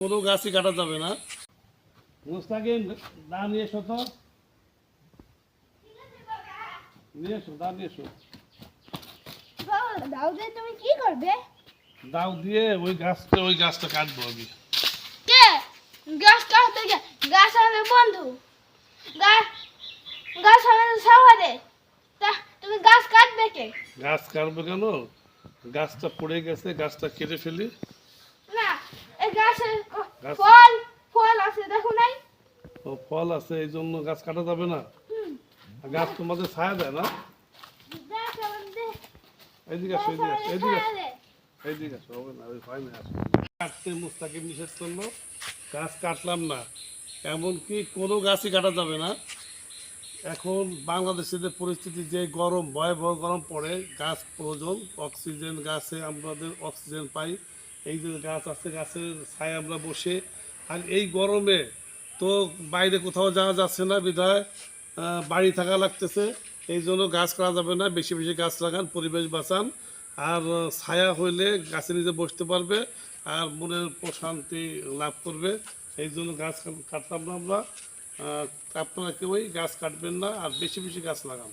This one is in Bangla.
কোনো গাছই কাটা যাবে না। মুস্তাকিম দা নিয়ে এসো তো, নিয়ে এসো দা নিয়ে এসো। দাও দিয়ে তুমি কি করবে? দাও দিয়ে ওই গাছটা কাটবো আমি। কে গাছ কাটতে গে? গাছ আমার বন্ধু, গাছ গাছ আমাদের সহারে। তা তুমি গাছ কাটবে কে? গাছ কাটবে কেন? গাছটা পড়ে গেছে, গাছটা কেটে ফেলি। না, এই গাছের গাছ ফল ফল আছে দেখো নাই? ও ফল আছে, এই জন্য গাছ কাটা যাবে না। গাছ তোমাদের ছায়া দেয় না। গাছ আমাদের এইদিকে আসো, এইদিকে আসো, এইদিকে আসো, এইদিকে আসো, হবে না, ওই হয় না। আসো। কাটতে মুস্তাকিম নিষেধ করলো, গাছ কাটলাম না। এমনকি কোনো গাছই কাটা যাবে না। এখন বাংলাদেশের যে পরিস্থিতি, যে গরম, ভয়াবহ গরম পড়ে, গাছ প্রয়োজন। অক্সিজেন, গাছে আমাদের অক্সিজেন পাই। এই যে গাছ আছে, গাছের ছায় আমরা বসে। আর এই গরমে তো বাইরে কোথাও যাওয়া যাচ্ছে না, বিধায় বাড়ি থাকা লাগতেছে। এই জন্য গাছ কাটা যাবে না। বেশি বেশি গাছ লাগান, পরিবেশ বাঁচান। আর ছায়া হইলে গাছে নিজে বসতে পারবে আর মনের প্রশান্তি লাভ করবে। এই জন্য গাছ কাটতাম না আমরা। আপনারা কেউই গাছ কাটবেন না আর বেশি বেশি গাছ লাগান।